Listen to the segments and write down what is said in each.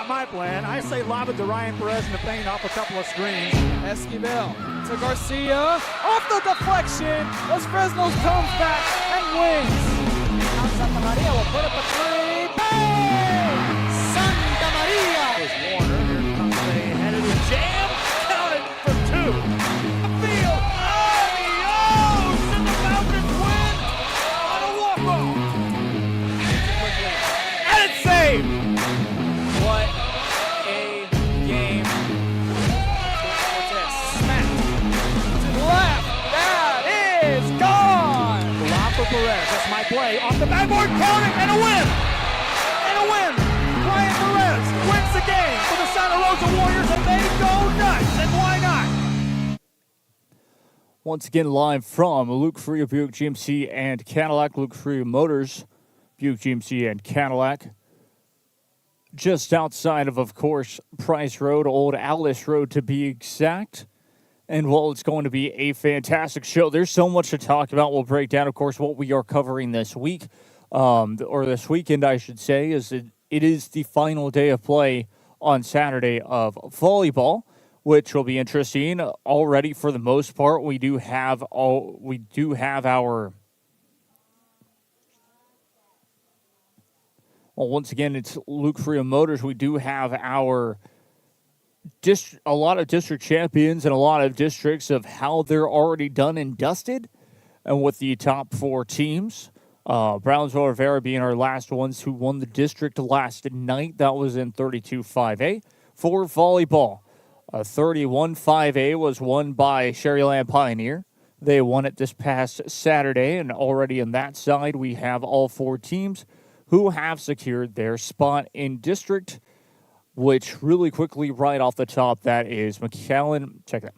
my plan. I say lob it to Ryan Perez in the paint off a couple of screens. Esquivel to Garcia. Off the deflection. Los Fresnos comes back and wins. Now Santa Maria will put up a three. Bang! Santa Maria! There's Warner. Here comes a headed jam. Counted for two. Field. Adios! And the Falcons win on a walk-off. And it's saved. What a game. Smacked to the left. That is gone. Lob for Perez. That's my play. Off the backboard, counting, and a win. And a win. Ryan Perez wins the game for the Santa Rosa Warriors, and they go nuts. And why not? Once again, live from Luke Fruia, Buick GMC and Cadillac. Luke Fruia Motors, Buick GMC and Cadillac. Just outside of course, Price Road, Old Alice Road to be exact. And, well, it's going to be a fantastic show. There's so much to talk about. We'll break down, of course, what we are covering this week, or this weekend, I should say, is it is the final day of play on Saturday of volleyball, which will be interesting. Already, for the most part, we do have our. Well, once again, it's Luke Fruia Motors. We do have our a lot of district champions and a lot of districts of how they're already done and dusted, and with the top four teams. Brownsville Rivera being our last ones who won the district last night. That was in 32-5A. For volleyball, 31-5A was won by Sherryland Pioneer. They won it this past Saturday, and already on that side, we have all four teams who have secured their spot in district, which really quickly, right off the top, that is McAllen. Check that.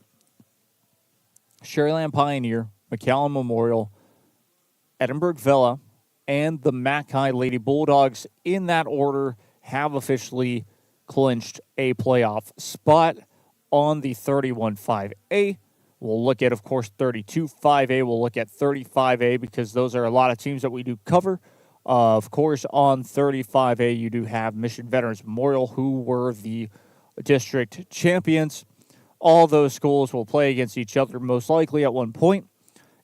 Sherryland Pioneer, McAllen Memorial, Edinburgh Villa, and the Mackay Lady Bulldogs, in that order, have officially clinched a playoff spot on the 31-5A. We'll look at, of course, 32-5A. We'll look at 35A because those are a lot of teams that we do cover. Of course, on 35A, you do have Mission Veterans Memorial, who were the district champions. All those schools will play against each other most likely at one point.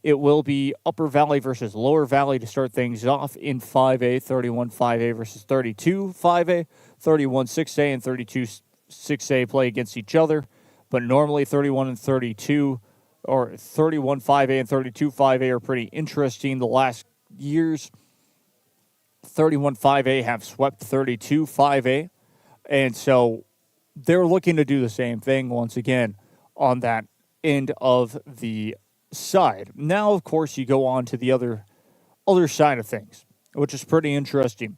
It will be Upper Valley versus Lower Valley to start things off in 5A, 31-5A versus 32-5A, 31-6A and 32-6A play against each other. But normally 31 and 32, or 31-5A and 32-5A are pretty interesting. The last years, 31-5A have swept 32-5A, and so they're looking to do the same thing once again on that end of the side. Now, of course, you go on to the other side of things, which is pretty interesting.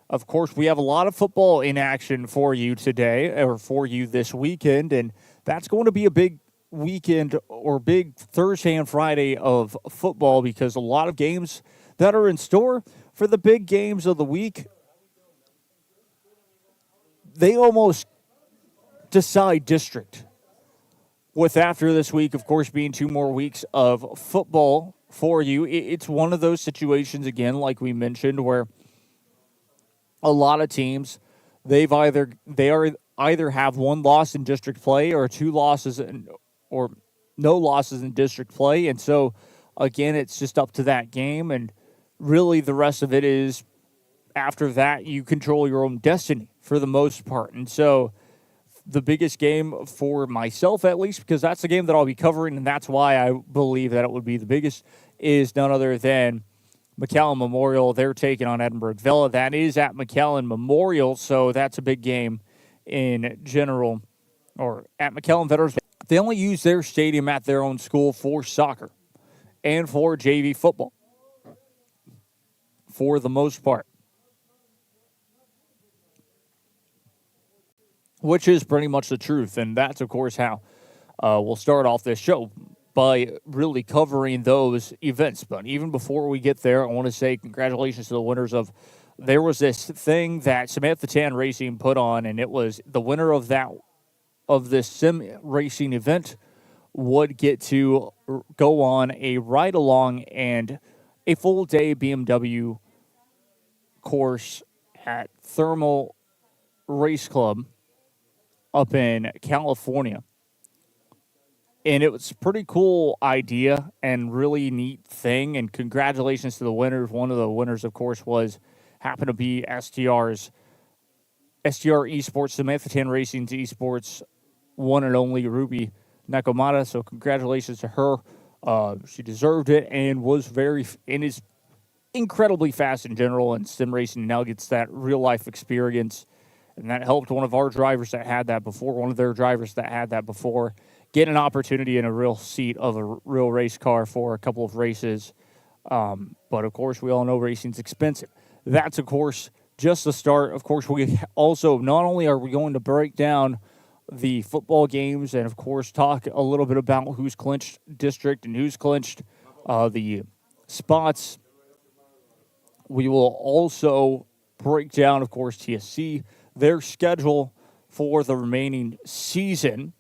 Of course, we have a lot of football in action for you today, or for you this weekend, and that's going to be a big weekend or big Thursday and Friday of football because a lot of games that are in store for the big games of the week, they almost decide district. With after this week, of course, being 2 more weeks of football for you, it's one of those situations, again, like we mentioned, where a lot of teams, they either have 1 loss in district play or 2 losses or no losses in district play. And so, again, it's just up to that game, and really, the rest of it is, after that, you control your own destiny for the most part. And so the biggest game for myself, at least, because that's the game that I'll be covering, and that's why I believe that it would be the biggest, is none other than McAllen Memorial. They're taking on Edinburgh Villa. That is at McAllen Memorial, so that's a big game in general, or at McAllen Veterans. They only use their stadium at their own school for soccer and for JV football, for the most part, which is pretty much the truth. And that's, of course, how we'll start off this show, by really covering those events. But even before we get there, I want to say congratulations to the winners of, there was this thing that Samantha Tan Racing put on, and it was the winner of this sim racing event would get to go on a ride along and a full day BMW course at Thermal Race Club up in California. And it was a pretty cool idea and really neat thing. And congratulations to the winners. One of the winners, of course, happened to be STR Esports, Samantha Tan Racing's Esports one and only Ruby Nakamata. So congratulations to her. She deserved it and is incredibly fast in general, and sim racing now gets that real life experience. And that helped one of their drivers that had that before, get an opportunity in a real seat of a real race car for a couple of races. But, of course, we all know racing's expensive. That's, of course, just the start. Of course, we also, not only are we going to break down the football games and, of course, talk a little bit about who's clinched district and who's clinched the spots, we will also break down, of course, TSC, their schedule for the remaining season,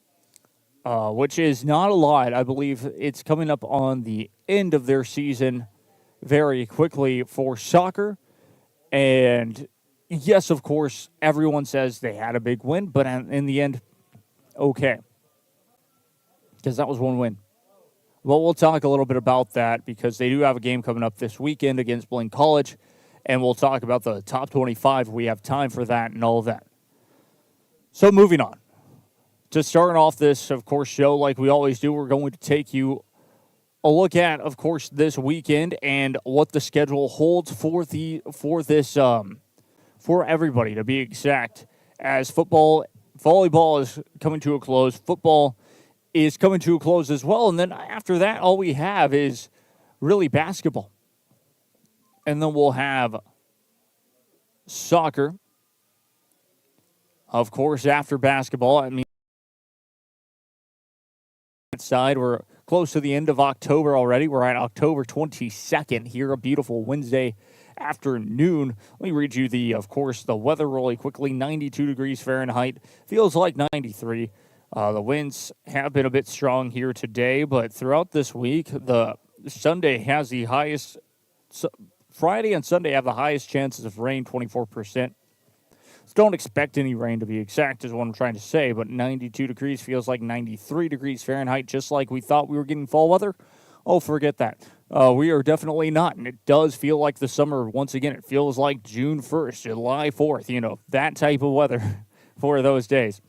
which is not a lot. I believe it's coming up on the end of their season very quickly for soccer. And yes, of course, everyone says they had a big win, but in the end, okay, because that was one win. Well, we'll talk a little bit about that because they do have a game coming up this weekend against Blaine College, and we'll talk about the top 25 if we have time for that and all of that. So moving on. To start off this, of course, show like we always do, we're going to take you a look at, of course, this weekend and what the schedule holds for everybody, to be exact, as volleyball is coming to a close, football is coming to a close as well, and then after that, all we have is really basketball. And then we'll have soccer. Of course, after basketball, I mean, side, we're close to the end of October already. We're at October 22nd here, a beautiful Wednesday afternoon. Let me read you the weather really quickly. 92 degrees Fahrenheit, feels like 93. The winds have been a bit strong here today, but throughout this week, the Sunday has the highest. Friday and Sunday have the highest chances of rain, 24%. So don't expect any rain, to be exact, is what I'm trying to say, but 92 degrees feels like 93 degrees Fahrenheit, just like we thought we were getting fall weather. Oh, forget that. We are definitely not, and it does feel like the summer. Once again, it feels like June 1st, July 4th, that type of weather for those days.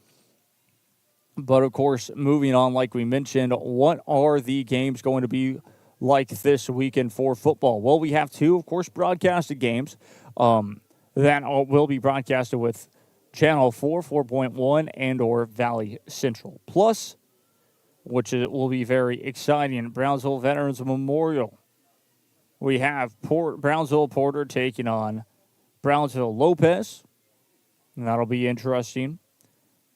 But, of course, moving on, like we mentioned, what are the games going to be like this weekend for football? Well, we have two, of course, broadcasted games that will be broadcasted with Channel 4, 4.1, and or Valley Central Plus, which will be very exciting. Brownsville Veterans Memorial. We have Brownsville Porter taking on Brownsville Lopez, and that'll be interesting.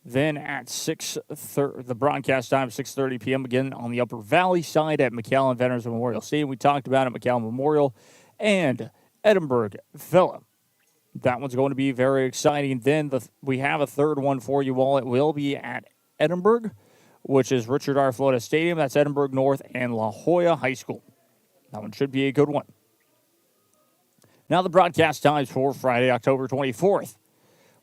Then at the broadcast time, 6:30 p.m., again on the Upper Valley side at McAllen Veterans Memorial Stadium. We talked about it, McAllen Memorial and Edinburgh Villa. That one's going to be very exciting. Then we have a third one for you all. It will be at Edinburgh, which is Richard R. Florida Stadium. That's Edinburgh North and La Jolla High School. That one should be a good one. Now the broadcast times for Friday, October 24th.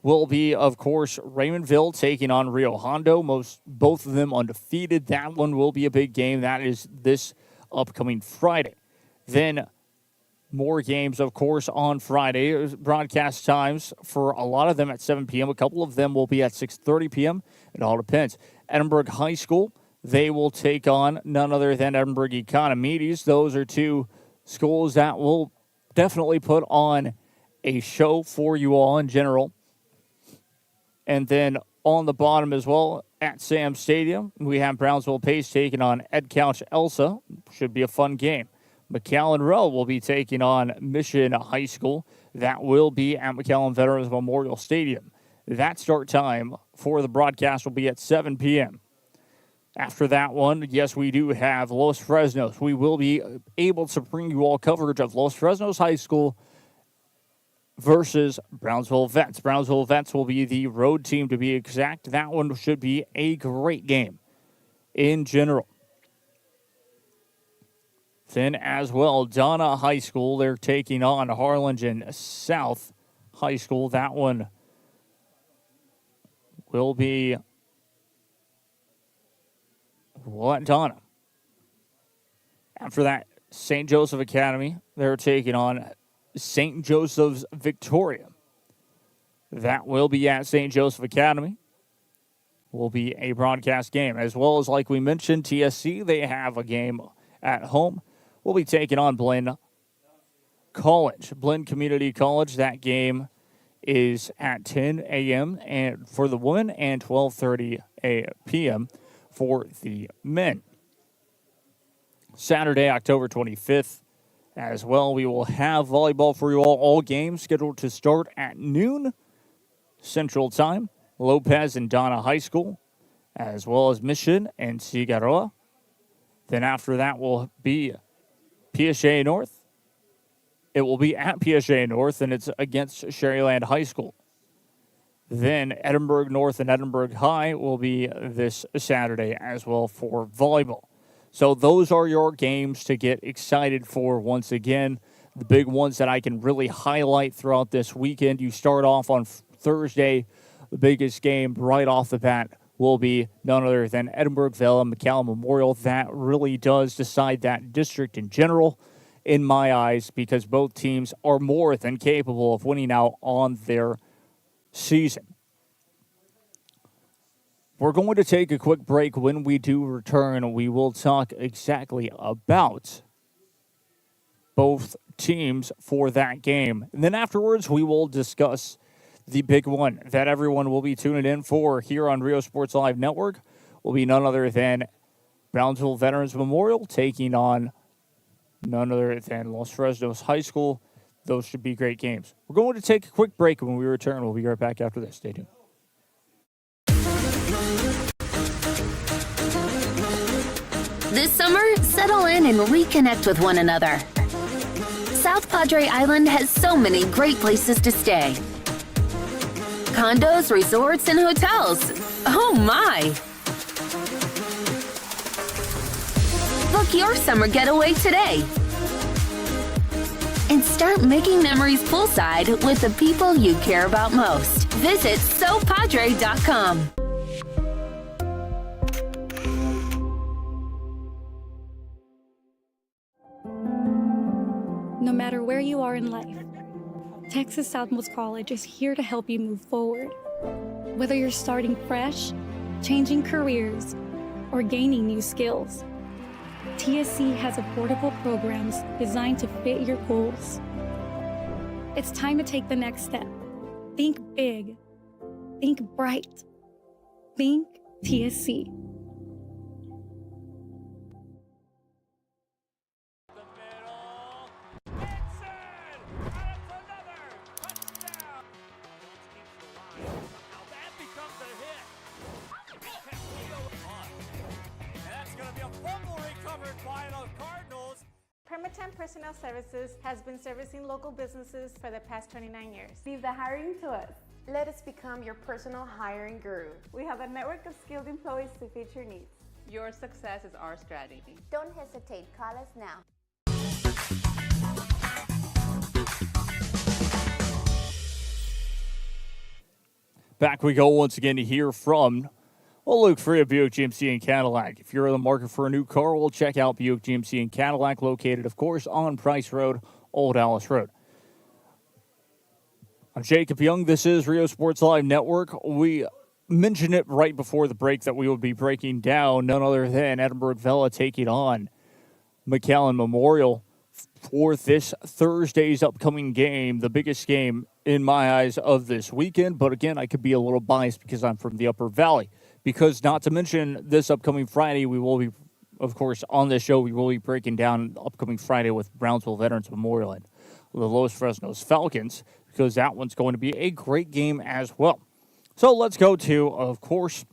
Will be, of course, Raymondville taking on Rio Hondo. Both of them undefeated. That one will be a big game. That is this upcoming Friday. Then more games, of course, on Friday. Broadcast times for a lot of them at 7 p.m. A couple of them will be at 6:30 p.m. It all depends. Edinburgh High School, they will take on none other than Edinburgh Economides. Those are two schools that will definitely put on a show for you all in general. And then on the bottom as well, at Sam Stadium, we have Brownsville Pace taking on Ed Couch Elsa. Should be a fun game. McAllen Rowe will be taking on Mission High School. That will be at McAllen Veterans Memorial Stadium. That start time for the broadcast will be at 7 p.m. After that one, yes, we do have Los Fresnos. We will be able to bring you all coverage of Los Fresnos High School versus Brownsville Vets. Brownsville Vets will be the road team, to be exact. That one should be a great game in general. Then as well, Donna High School, they're taking on Harlingen South High School. That one will be Donna. After that, St. Joseph Academy, they're taking on St. Joseph's Victoria. That will be at St. Joseph Academy. Will be a broadcast game. As well as, like we mentioned, TSC, they have a game at home. We'll be taking on Blinn College. Blinn Community College, that game is at 10 a.m. and for the women and 12:30 p.m. for the men. Saturday, October 25th, as well, we will have volleyball for you all games scheduled to start at noon Central Time. Lopez and Donna High School, as well as Mission and Cigarroa. Then after that will be PSA North. It will be at PSA North, and it's against Sherryland High School. Then Edinburgh North and Edinburgh High will be this Saturday as well for volleyball. So those are your games to get excited for once again. The big ones that I can really highlight throughout this weekend. You start off on Thursday. The biggest game right off the bat will be none other than Edinburgh Villa McCallum Memorial. That really does decide that district in general, in my eyes, because both teams are more than capable of winning out on their season. We're going to take a quick break. When we do return, we will talk exactly about both teams for that game. And then afterwards, we will discuss the big one that everyone will be tuning in for here on Rio Sports Live Network. Will be none other than Brownsville Veterans Memorial taking on none other than Los Fresnos High School. Those should be great games. We're going to take a quick break. When we return, we'll be right back after this. Stay tuned. This summer, settle in and reconnect with one another. South Padre Island has so many great places to stay. Condos, resorts, and hotels. Oh my! Book your summer getaway today. And start making memories poolside with the people you care about most. Visit SoPadre.com. No matter where you are in life, Texas Southmost College is here to help you move forward. Whether you're starting fresh, changing careers, or gaining new skills, TSC has affordable programs designed to fit your goals. It's time to take the next step. Think big. Think bright. Think TSC. Permatemp Personnel Services has been servicing local businesses for the past 29 years. Leave the hiring to us. Let us become your personal hiring guru. We have a network of skilled employees to fit your needs. Your success is our strategy. Don't hesitate, call us now. Back we go once again to hear from Luke Fruia, Buick GMC and Cadillac. If you're in the market for a new car, we'll check out Buick GMC and Cadillac, located, of course, on Price Road, Old Alice Road. I'm Jacob Young. This is Rio Sports Live Network. We mentioned it right before the break that we would be breaking down none other than Edinburgh Villa taking on McCallum Memorial for this Thursday's upcoming game, the biggest game in my eyes of this weekend. But again, I could be a little biased because I'm from the Upper Valley. Because not to mention this upcoming Friday, we will be, of course, on this show, we will be breaking down upcoming Friday with Brownsville Veterans Memorial and the Los Fresnos Falcons, because that one's going to be a great game as well. So let's go to, of course,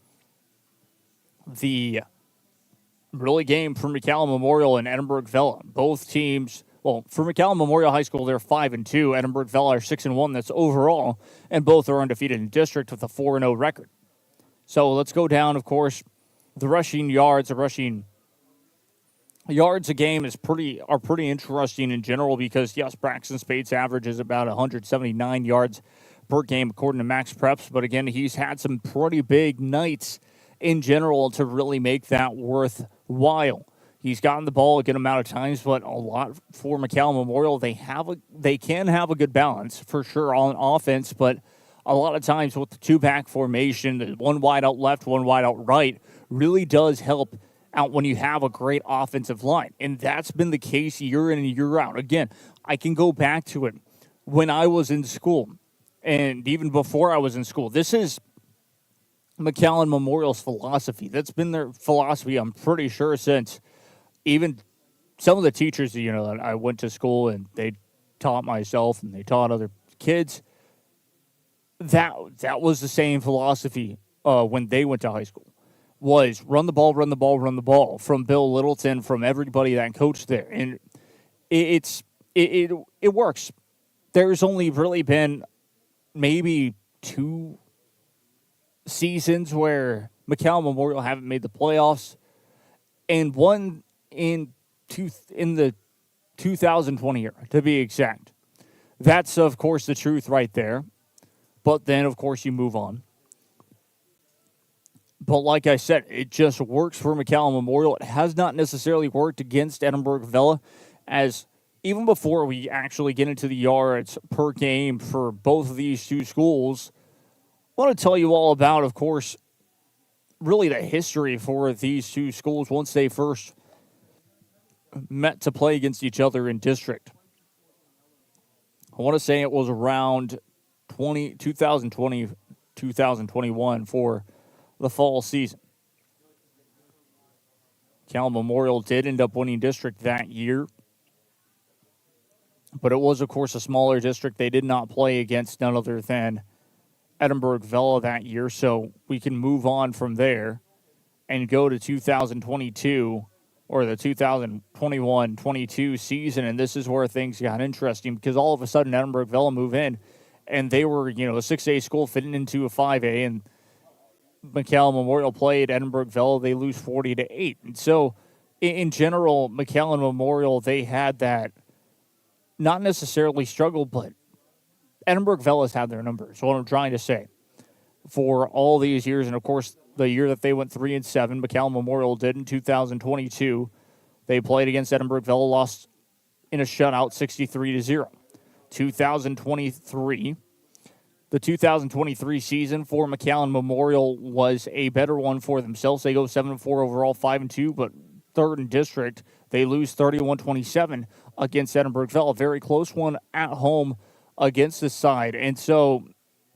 the really game for McCallum Memorial and Edinburgh Villa. Both teams, well, for McCallum Memorial High School, they're 5-2. Edinburgh Villa are 6-1. That's overall, and both are undefeated in district with a 4-0 record. So let's go down, of course, the rushing yards a game are pretty interesting in general because, yes, Braxton Spade's average is about 179 yards per game, according to Max Preps. But again, he's had some pretty big nights in general to really make that worthwhile. He's gotten the ball a good amount of times, but a lot for McAllen Memorial. They can have a good balance for sure on offense, but a lot of times with the two-back formation, the one wide out left, one wide out right, really does help out when you have a great offensive line. And that's been the case year in and year out. Again, I can go back to it when I was in school and even before I was in school. This is McAllen Memorial's philosophy. That's been their philosophy, I'm pretty sure, since even some of the teachers, that I went to school and they taught myself and they taught other kids. That was the same philosophy when they went to high school. Was run the ball, run the ball, run the ball from Bill Littleton, from everybody that coached there. And it works. There's only really been maybe 2 seasons where McAllen Memorial haven't made the playoffs, and one in the 2020 era, to be exact. That's, of course, the truth right there. But then, of course, you move on. But like I said, it just works for McAllen Memorial. It has not necessarily worked against Edinburgh Villa, as even before we actually get into the yards per game for both of these two schools, I want to tell you all about, of course, really the history for these two schools once they first met to play against each other in district. I want to say it was around 2020, 2021 for the fall season. Cal Memorial did end up winning district that year, but it was, of course, a smaller district. They did not play against none other than Edinburgh Villa that year, so we can move on from there and go to 2022 or the 2021-22 season, and this is where things got interesting because all of a sudden Edinburgh Villa move in, and they were, a 6A school fitting into a 5A, and McAllen Memorial played Edinburgh Villa. They lose 40-8. And so, in general, McAllen Memorial, they had that not necessarily struggle, but Edinburgh Villa's had their numbers. What I'm trying to say, for all these years, and of course, the year that they went 3-7, McAllen Memorial did in 2022. They played against Edinburgh Villa, lost in a shutout, 63-0. 2023. The 2023 season for McAllen Memorial was a better one for themselves. They go 7-4 overall, 5-2, but third in district. They lose 31-27 against Edinburgh Villa. Very close one at home against this side. And so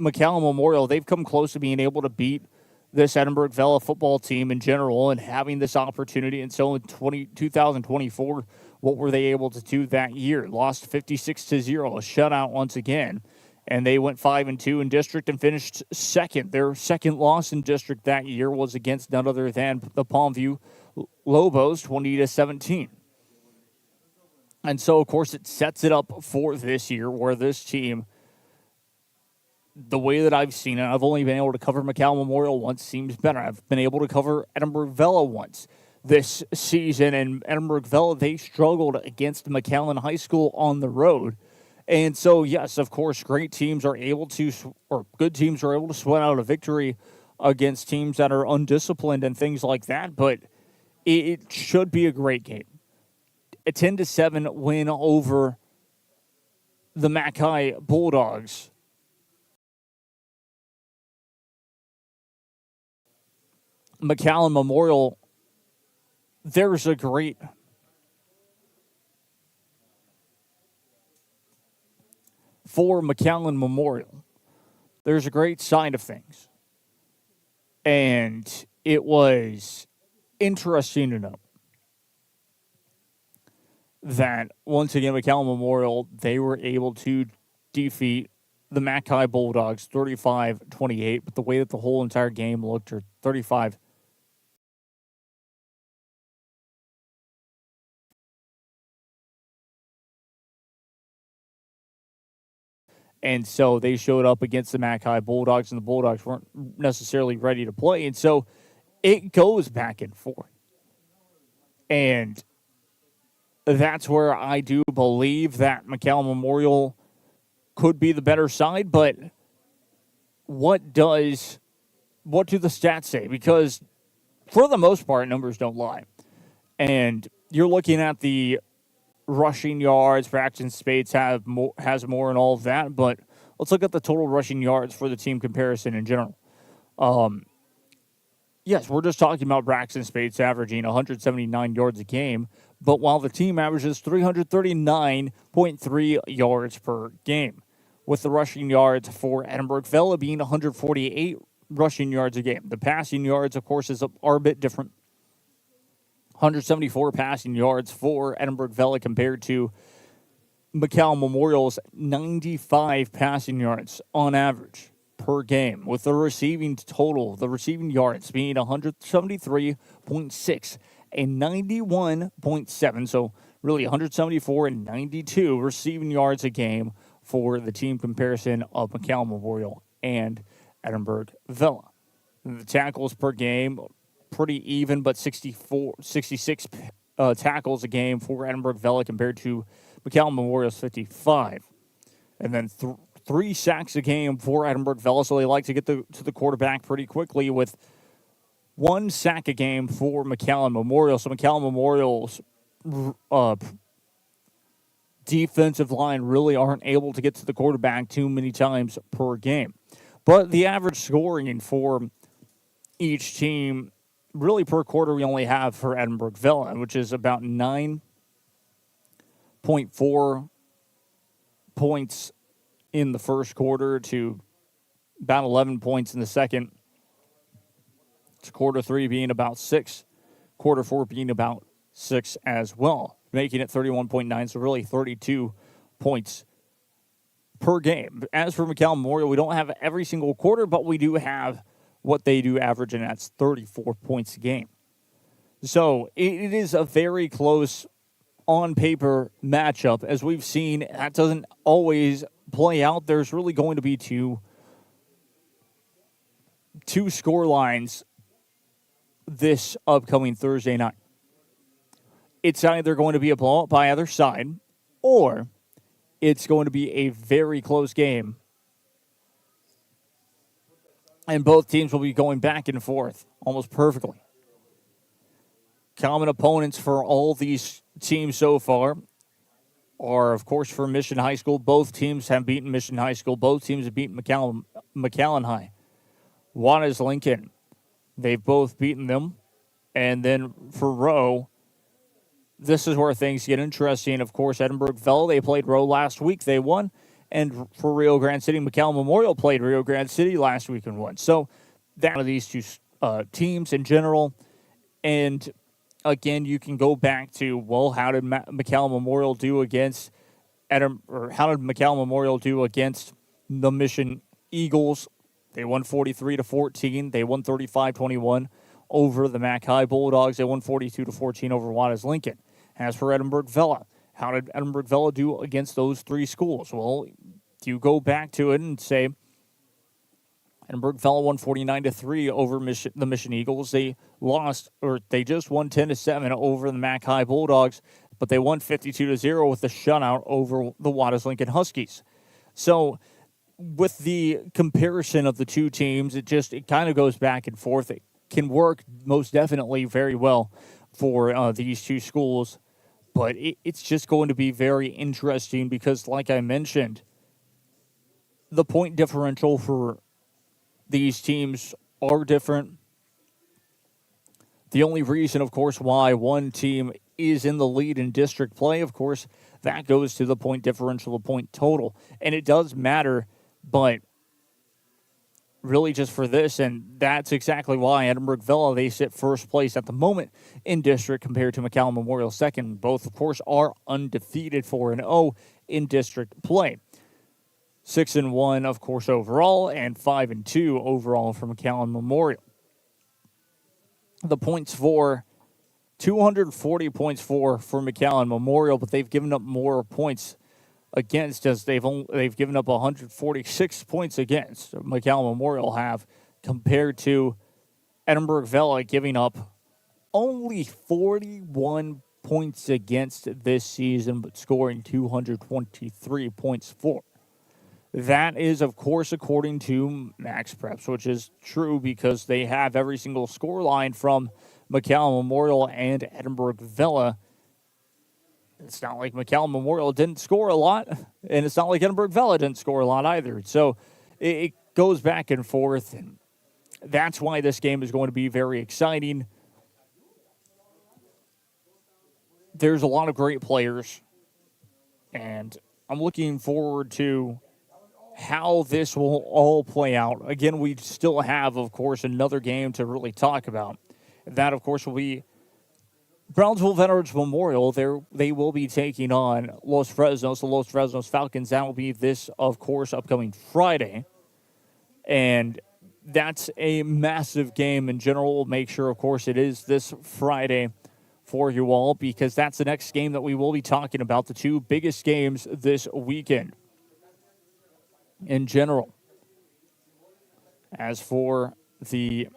McAllen Memorial, they've come close to being able to beat this Edinburgh Villa football team in general and having this opportunity. And so in 2024, what were they able to do that year? Lost 56-0, a shutout once again. And they went 5-2 in district and finished second. Their second loss in district that year was against none other than the Palmview Lobos, 20-17. And so, of course, it sets it up for this year where this team, the way that I've seen it, I've only been able to cover McAllen Memorial once, seems better. I've been able to cover Edinburgh Villa once this season. And Edinburgh Villa, they struggled against McAllen High School on the road. And so, yes, of course, great teams are able to, or good teams are able to sweat out a victory against teams that are undisciplined and things like that. But it should be a great game. A 10-7 win over the Mackay Bulldogs. McAllen Memorial, there's a great for McAllen Memorial, there's a great side of things. And it was interesting to know that, once again, McAllen Memorial, they were able to defeat the Mackay Bulldogs 35-28, but the way that the whole entire game looked, or 35. And so they showed up against the Mackay Bulldogs, and the Bulldogs weren't necessarily ready to play. And so it goes back and forth. And that's where I do believe that McAllen Memorial could be the better side. But what do the stats say? Because for the most part, numbers don't lie. And you're looking at the rushing yards, Braxton Spades has more and all of that, but let's look at the total rushing yards for the team comparison in general. Yes, we're just talking about Braxton Spades averaging 179 yards a game, but while the team averages 339.3 yards per game, with the rushing yards for Edinburgh Vela being 148 rushing yards a game. The passing yards, of course, are a bit different. 174 passing yards for Edinburgh Vela compared to McAllen Memorial's 95 passing yards on average per game, with the receiving yards being 173.6 and 91.7. So really 174 and 92 receiving yards a game for the team comparison of McAllen Memorial and Edinburgh Vela. The tackles per game, pretty even, but 66 tackles a game for Edinburgh Vela compared to McAllen Memorial's 55. And then 3 sacks a game for Edinburgh Vela, so they like to get to the quarterback pretty quickly, with 1 sack a game for McAllen Memorial. So McAllen Memorial's defensive line really aren't able to get to the quarterback too many times per game. But the average scoring for each team, really per quarter, we only have for Edinburgh Vela, which is about 9.4 points in the first quarter to about 11 points in the second. It's quarter 3 being about 6, quarter 4 being about 6 as well, making it 31.9, so really 32 points per game. As for McAllen Memorial, we don't have every single quarter, but we do have what they do average, and that's 34 points a game. So it is a very close on-paper matchup. As we've seen, that doesn't always play out. There's really going to be two score lines this upcoming Thursday night. It's either going to be a blowout by either side, or it's going to be a very close game, and both teams will be going back and forth almost perfectly. Common opponents for all these teams so far are, of course, for Mission High School. Both teams have beaten Mission High School. Both teams have beaten McAllen High. Juarez Lincoln, they've both beaten them. And then for Rowe, this is where things get interesting. Of course, Edinburgh Vela, they played Rowe last week. They won. And for Rio Grande City, McAllen Memorial played Rio Grande City last week and won. So that's one of these two teams in general. And again, you can go back to, well, how did McAllen Memorial do against how did McAllen Memorial do against the Mission Eagles? They won 43-14. They won 35-21 over the Mac High Bulldogs. They won 42-14 over Juarez Lincoln. As for Edinburgh Vela, how did Edinburgh Vela do against those 3 schools? Well, you go back to it and say Edinburgh Vela won 49-3 over the Mission Eagles. They just won 10-7 over the Mac High Bulldogs, but they won 52-0 with the shutout over the Juarez Lincoln Huskies. So with the comparison of the two teams, it kind of goes back and forth. It can work most definitely very well for these two schools, but it's just going to be very interesting because, like I mentioned, the point differential for these teams are different. The only reason, of course, why one team is in the lead in district play, of course, that goes to the point differential, the point total. And it does matter, but really just for this, and that's exactly why Edinburgh Vela, they sit first place at the moment in district compared to McAllen Memorial second. Both, of course, are undefeated 4-0 in district play. 6-1, of course, overall, and 5-2 overall for McAllen Memorial. The points for 240 points for McAllen Memorial, but they've given up more points against, as they've given up 146 points against. McAllen Memorial have, compared to Edinburgh Vela giving up only 41 points against this season, but scoring 223 points for. That is, of course, according to Max Preps, which is true because they have every single score line from McCallum Memorial and Edinburgh Villa. It's not like McCallum Memorial didn't score a lot, and it's not like Edinburgh Villa didn't score a lot either. So it goes back and forth, and that's why this game is going to be very exciting. There's a lot of great players, and I'm looking forward to how this will all play out. Again, we still have, of course, another game to really talk about. That, of course, will be Brownsville Veterans Memorial. They will be taking on Los Fresnos, the Los Fresnos Falcons. That will be this, of course, upcoming Friday. And that's a massive game in general. We'll make sure, of course, it is this Friday for you all, because that's the next game that we will be talking about, the two biggest games this weekend in general. As for the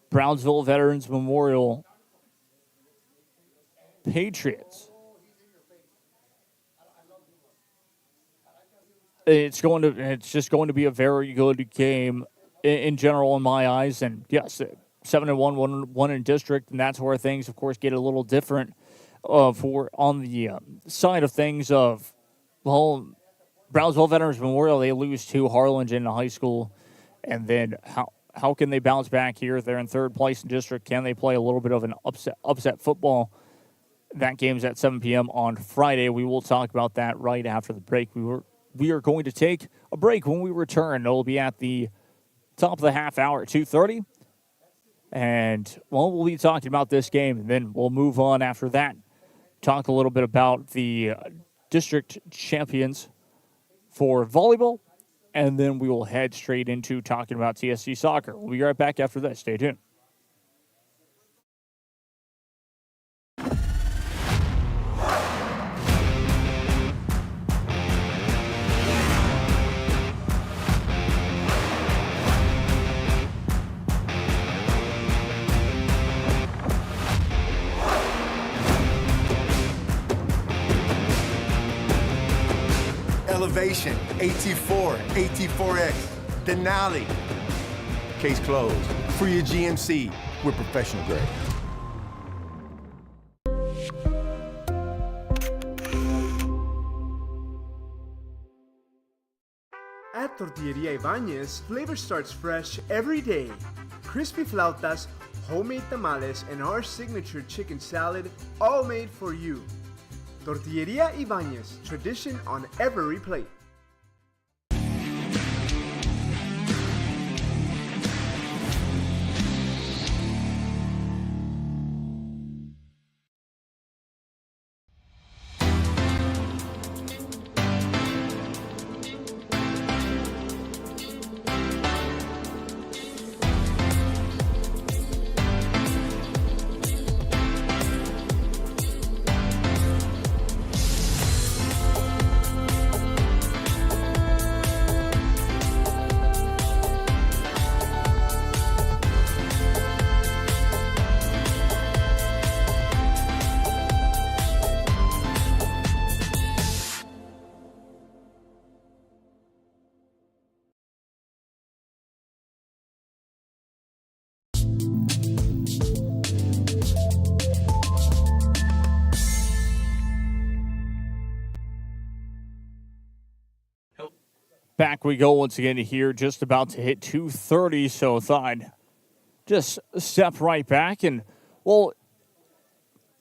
Brownsville Veterans Memorial Patriots, it's just going to be a very good game in general in my eyes. And yes, 7-1, 1 in district, and that's where things, of course, get a little different for on the side of things of, well, Brownsville Veterans Memorial, they lose to Harlingen High School, and then how can they bounce back here? They're in third place in district. Can they play a little bit of an upset football? That game's at 7 p.m. on Friday. We will talk about that right after the break. We are going to take a break. When we return, it'll be at the top of the half hour at 2:30. And, well, we'll be talking about this game, and then we'll move on after that. Talk a little bit about the district champions for volleyball, and then we will head straight into talking about TSC soccer. We'll be right back after this. Stay tuned. Elevation, AT4, AT4X, Denali. Case closed. Fruia GMC, we're professional grade. At Tortilleria Ibañez, flavor starts fresh every day. Crispy flautas, homemade tamales, and our signature chicken salad, all made for you. Tortilleria Ibañez, tradition on every plate. Back we go once again here, just about to hit 2:30, so I thought I'd just step right back. And, well,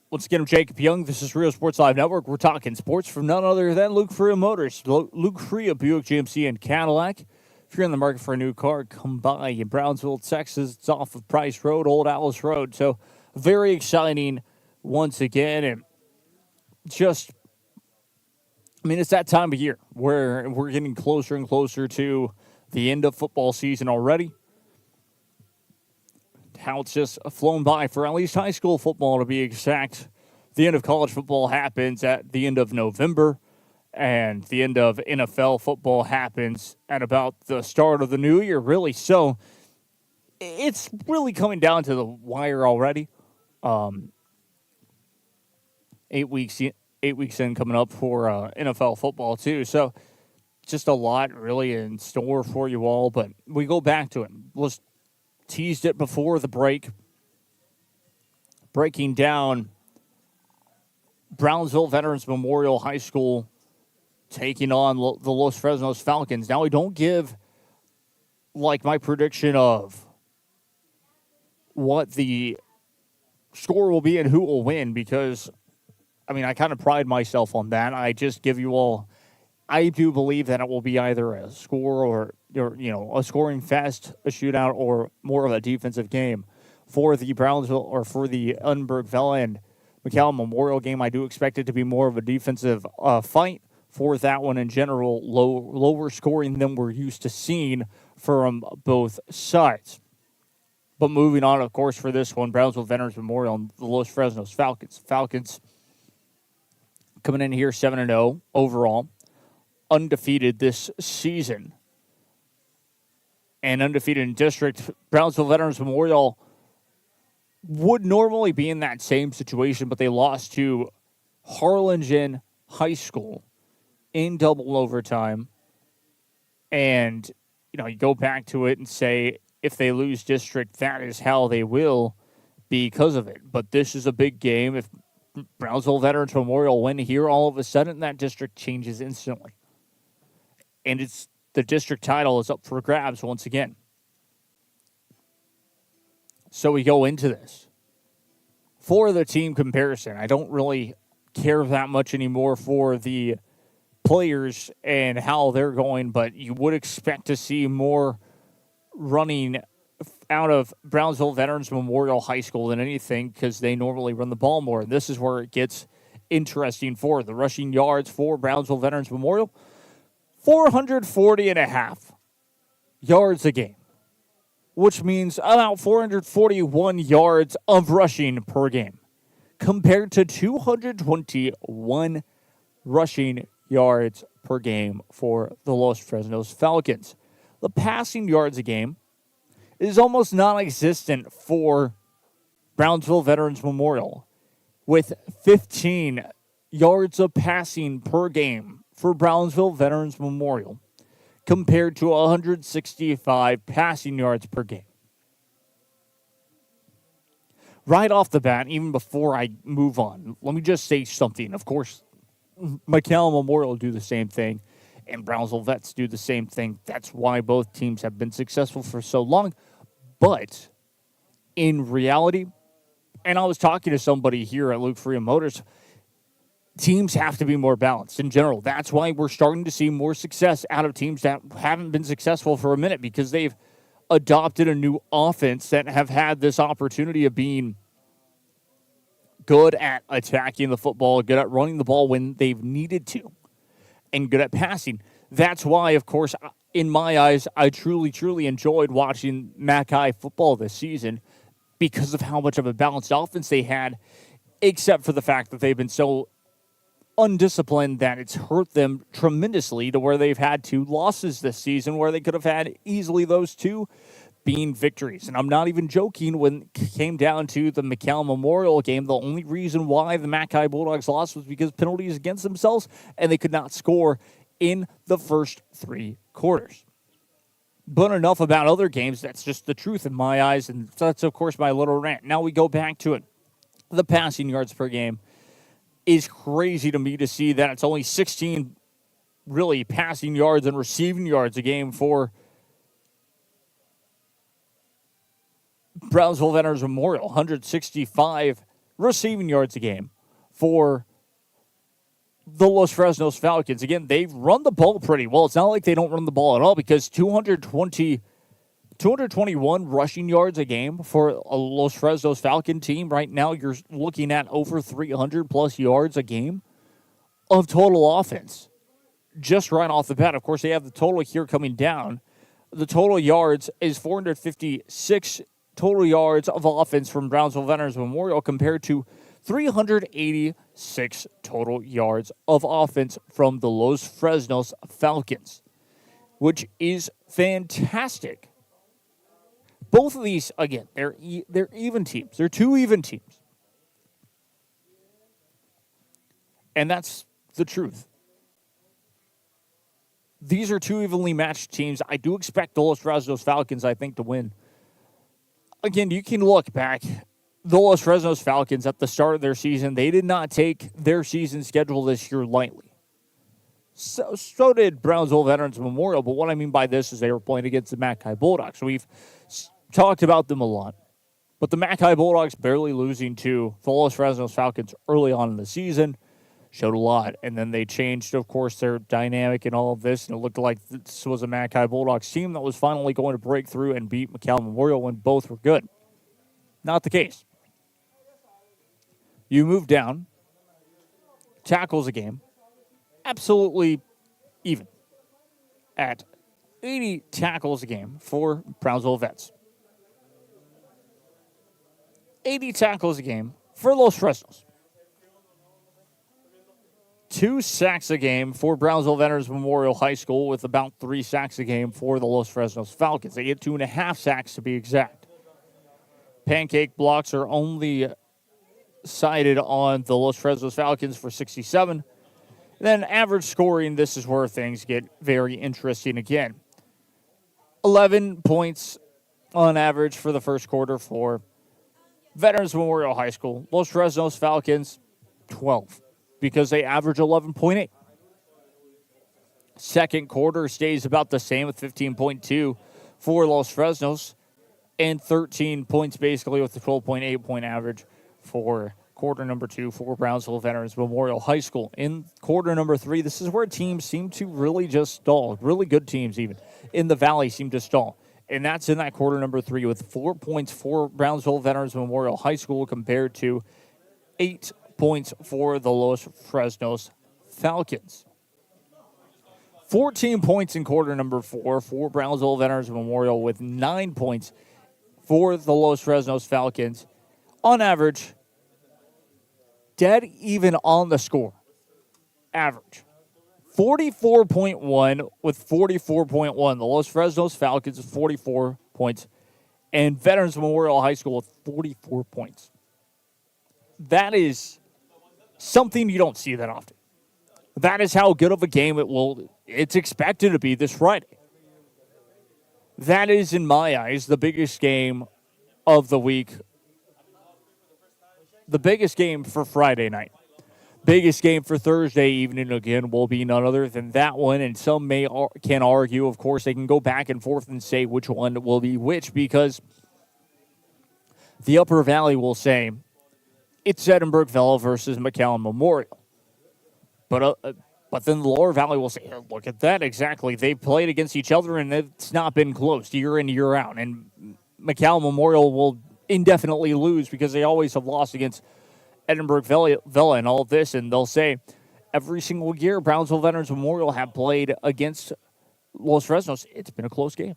once again, I'm Jacob Young. This is Real Sports Live Network. We're talking sports from none other than Luke Fruia Motors, Luke Fruia Buick GMC and Cadillac. If you're in the market for a new car, come by in Brownsville, Texas. It's off of Price Road, Old Alice Road. So very exciting once again. And just, I mean, it's that time of year where we're getting closer and closer to the end of football season already. How it's just flown by for at least high school football, to be exact. The end of college football happens at the end of November, and the end of NFL football happens at about the start of the new year, really. So it's really coming down to the wire already. 8 weeks 8 weeks in coming up for NFL football, too. So just a lot really in store for you all. But we go back to it. Let's teased it before the break. Breaking down Brownsville Veterans Memorial High School taking on the Los Fresnos Falcons. Now, we don't give, like, my prediction of what the score will be and who will win because, I mean, I kind of pride myself on that. I just give you all, I do believe that it will be either a score or a scoring fest, a shootout, or more of a defensive game. For the Brownsville or for the Unberg Vella and McCallum Memorial game, I do expect it to be more of a defensive fight. For that one in general, lower scoring than we're used to seeing from both sides. But moving on, of course, for this one, Brownsville Veterans Memorial and the Los Fresnos Falcons. Falcons coming in here 7-0 overall, undefeated this season. And undefeated in district. Brownsville Veterans Memorial would normally be in that same situation, but they lost to Harlingen High School in double overtime. And, you go back to it and say, if they lose district, that is how they will because of it. But this is a big game. If Brownsville Veterans Memorial win here, all of a sudden that district changes instantly. And the district title is up for grabs once again. So we go into this. For the team comparison, I don't really care that much anymore for the players and how they're going, but you would expect to see more running out of Brownsville Veterans Memorial High School than anything because they normally run the ball more. And this is where it gets interesting for the rushing yards for Brownsville Veterans Memorial. 440.5 yards a game, which means about 441 yards of rushing per game, compared to 221 rushing yards per game for the Los Fresnos Falcons. The passing yards a game is almost non-existent for Brownsville Veterans Memorial, with 15 yards of passing per game for Brownsville Veterans Memorial, compared to 165 passing yards per game. Right off the bat, even before I move on, let me just say something. Of course, McCallum Memorial do the same thing, and Brownsville Vets do the same thing. That's why both teams have been successful for so long. But in reality, and I was talking to somebody here at Luke Fruia Motors, teams have to be more balanced in general. That's why we're starting to see more success out of teams that haven't been successful for a minute, because they've adopted a new offense that have had this opportunity of being good at attacking the football, good at running the ball when they've needed to, and good at passing. That's why, of course, in my eyes, I truly, truly enjoyed watching Mackay football this season because of how much of a balanced offense they had, except for the fact that they've been so undisciplined that it's hurt them tremendously to where they've had 2 losses this season where they could have had easily those 2 being victories. And I'm not even joking when it came down to the McCallum Memorial game. The only reason why the Mackay Bulldogs lost was because penalties against themselves, and they could not score in the first 3 quarters. But enough about other games. That's just the truth in my eyes, and that's, of course, my little rant. Now we go back to it. The passing yards per game is crazy to me to see that it's only 16 really passing yards and receiving yards a game for Brownsville Veterans Memorial. 165 receiving yards a game for the Los Fresnos Falcons. Again, they've run the ball pretty well. It's not like they don't run the ball at all, because 221 rushing yards a game for a Los Fresnos Falcon team. Right now, you're looking at over 300-plus yards a game of total offense. Just right off the bat. Of course, they have the total here coming down. The total yards is 456 total yards of offense from Brownsville Veterans Memorial, compared to 386 total yards of offense from the Los Fresnos Falcons, which is fantastic. Both of these, again, they're even teams. They're 2 even teams. And that's the truth. These are two evenly matched teams. I do expect the Los Fresnos Falcons, I think, to win. Again, you can look back. The Los Fresnos Falcons, at the start of their season, they did not take their season schedule this year lightly. So did Brownsville Veterans Memorial, but what I mean by this is they were playing against the Mackay Bulldogs. We've talked about them a lot, but the Mackay Bulldogs barely losing to the Los Fresnos Falcons early on in the season showed a lot, and then they changed, of course, their dynamic and all of this, and it looked like this was a Mackay Bulldogs team that was finally going to break through and beat McAllen Memorial when both were good. Not the case. You move down, tackles a game, absolutely even at 80 tackles a game for Brownsville Vets. 80 tackles a game for Los Fresnos. 2 sacks a game for Brownsville Veterans Memorial High School, with about 3 sacks a game for the Los Fresnos Falcons. They get 2.5 sacks to be exact. Pancake blocks are only cited on the Los Fresnos Falcons for 67. Then average scoring, this is where things get very interesting again. 11 points on average for the first quarter for Veterans Memorial High School. Los Fresnos Falcons, 12, because they average 11.8. Second quarter stays about the same with 15.2 for Los Fresnos and 13 points basically with the 12.8 point average for quarter number 2 for Brownsville Veterans Memorial High School. In quarter number 3, this is where teams seem to really just stall. Really good teams even in the Valley seem to stall. And that's in that quarter number 3 with 4 points for Brownsville Veterans Memorial High School compared to 8 points for the Los Fresnos Falcons. 14 points in quarter number 4 for Brownsville Veterans Memorial, with 9 points for the Los Fresnos Falcons. On average, dead even on the score. Average. 44.1 with 44.1. The Los Fresnos Falcons with 44 points. And Veterans Memorial High School with 44 points. That is something you don't see that often. That is how good of a game it's expected to be this Friday. That is, in my eyes, the biggest game of the week. The biggest game for Friday night. Biggest game for Thursday evening, again, will be none other than that one. And some can argue, of course, they can go back and forth and say which one will be which, because the Upper Valley will say it's Edinburgh Villa versus McAllen Memorial. But then the Lower Valley will say, look at that, exactly. They've played against each other, and it's not been close year in, year out. And McAllen Memorial will indefinitely lose because they always have lost against Edinburgh Villa and all of this. And they'll say every single year Brownsville Veterans Memorial have played against Los Fresnos, it's been a close game.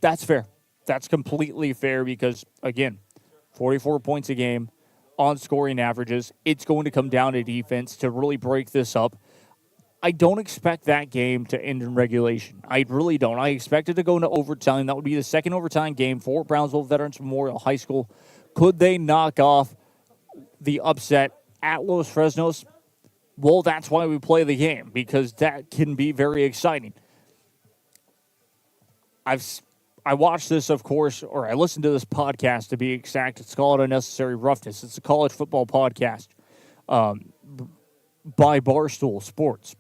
That's fair. That's completely fair because, again, 44 points a game on scoring averages. It's going to come down to defense to really break this up. I don't expect that game to end in regulation. I really don't. I expect it to go into overtime. That would be the second overtime game for Brownsville Veterans Memorial High School. Could they knock off the upset at Los Fresnos? Well, that's why we play the game, because that can be very exciting. I watched this, of course, or I listened to this podcast, to be exact. It's called Unnecessary Roughness. It's a college football podcast by Barstool Sports.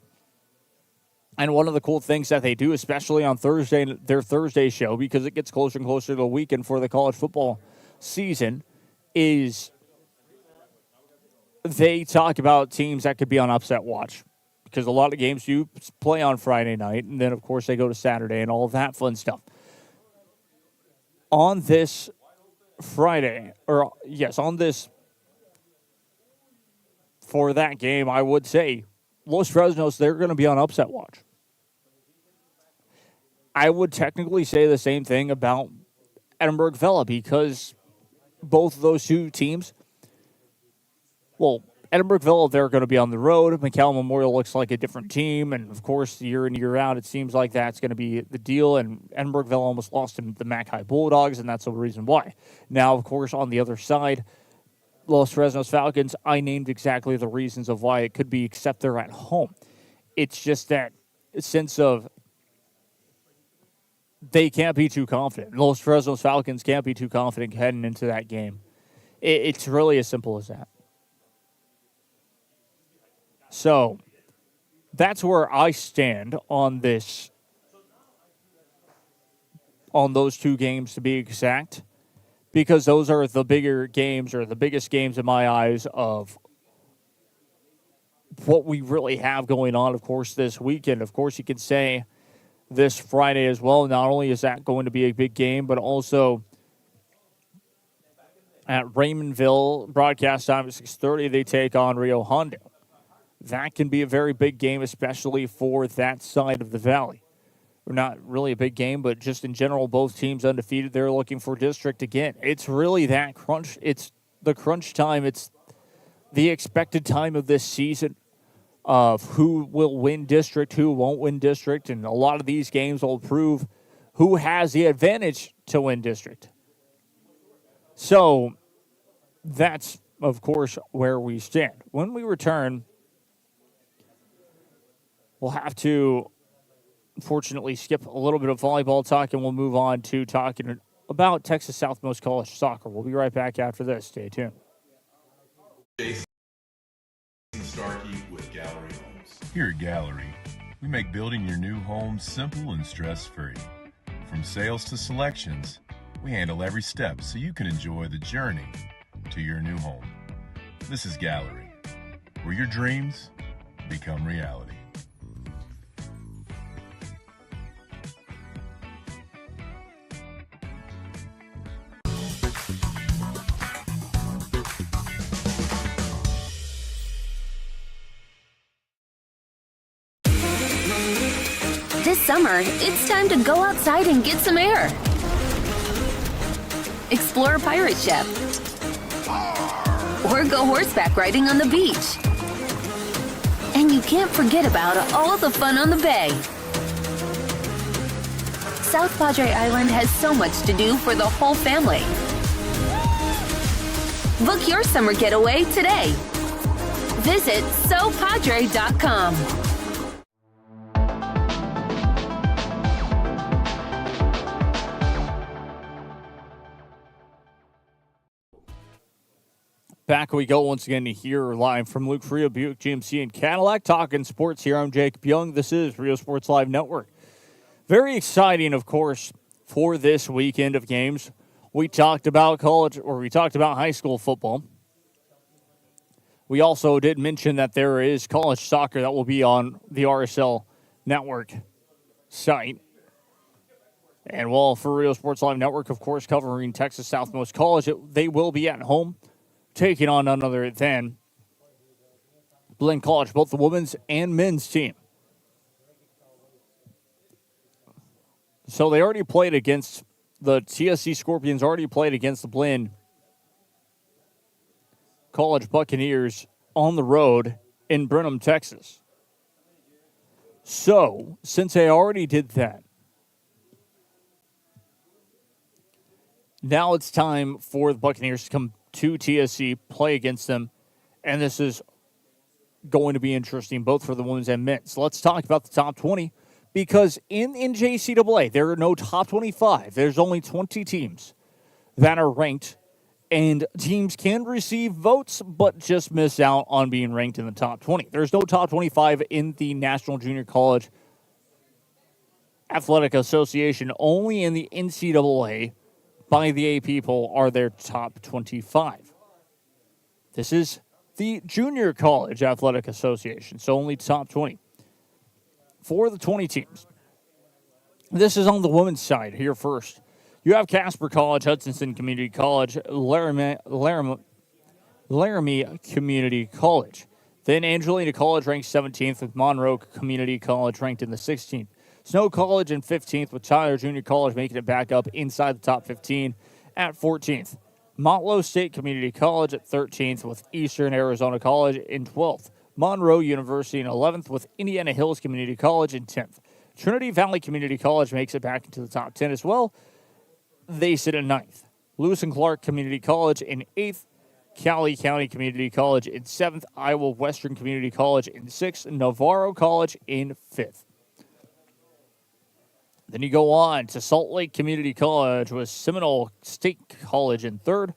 And one of the cool things that they do, especially on Thursday, their Thursday show, because it gets closer and closer to the weekend for the college football season, is they talk about teams that could be on upset watch. Because a lot of games you play on Friday night, and then, of course, they go to Saturday and all of that fun stuff. On this Friday, for that game, I would say Los Fresnos, they're going to be on upset watch. I would technically say the same thing about Edinburgh Villa, because both of those two teams, well, Edinburgh Villa, they're going to be on the road. McAllen Memorial looks like a different team, and of course, year in, year out, it seems like that's going to be the deal, and Edinburgh Villa almost lost to the Mackay Bulldogs, and that's the reason why. Now, of course, on the other side, Los Fresnos Falcons, I named exactly the reasons of why it could be, except they're at home. It's just that sense of they can't be too confident. Los Fresnos Falcons can't be too confident heading into that game. It's really as simple as that. So that's where I stand on this, on those two games to be exact, because those are the bigger games, or the biggest games in my eyes, of what we really have going on, of course, this weekend. Of course, you can say this Friday as well. Not only is that going to be a big game, but also at Raymondville, broadcast time at 6:30, they take on Rio Hondo. That can be a very big game, especially for that side of the valley. Or not really a big game, but just in general, both teams undefeated. They're looking for district again. It's really that crunch. It's the crunch time. It's the expected time of this season of who will win district, who won't win district. And a lot of these games will prove who has the advantage to win district. So that's, of course, where we stand. When we return, we'll have to, unfortunately, skip a little bit of volleyball talk, and we'll move on to talking about Texas Southmost College soccer. We'll be right back after this. Stay tuned. Jason Starkey with Gallery Homes. Here at Gallery, we make building your new home simple and stress-free. From sales to selections, we handle every step so you can enjoy the journey to your new home. This is Gallery, where your dreams become reality. This summer, it's time to go outside and get some air. Explore a pirate ship. Or go horseback riding on the beach. And you can't forget about all the fun on the bay. South Padre Island has so much to do for the whole family. Book your summer getaway today. Visit SoPadre.com. Back we go once again to hear live from Luke Fruia, Buick GMC and Cadillac, talking sports here. I'm Jacob Young. This is Rio Sports Live Network. Very exciting, of course, for this weekend of games. We talked about high school football. We also did mention that there is college soccer that will be on the RSL Network site. And while for Rio Sports Live Network, of course, covering Texas Southmost College, they will be at home, taking on none other than Blinn College, both the women's and men's team. So they already played against the TSC Scorpions, already played against the Blinn College Buccaneers on the road in Brenham, Texas. So, since they already did that, now it's time for the Buccaneers to come to TSC, play against them, and this is going to be interesting both for the women's and men's. Let's talk about the top 20, because in NJCAA, there are no top 25. There's only 20 teams that are ranked, and teams can receive votes, but just miss out on being ranked in the top 20. There's no top 25 in the National Junior College Athletic Association. Only in the NCAA, by the AP poll, are their top 25. This is the Junior College Athletic Association, so only top 20. For the 20 teams, this is on the women's side here first. You have Casper College, Hutchinson Community College, Laramie Community College. Then Angelina College ranked 17th, with Monroe Community College ranked in the 16th. Snow College in 15th, with Tyler Junior College making it back up inside the top 15 at 14th. Motlow State Community College at 13th, with Eastern Arizona College in 12th. Monroe University in 11th, with Indiana Hills Community College in 10th. Trinity Valley Community College makes it back into the top 10 as well. They sit in 9th. Lewis and Clark Community College in 8th. Cali County Community College in 7th, Iowa Western Community College in 6th, Navarro College in 5th. Then you go on to Salt Lake Community College with Seminole State College in 3rd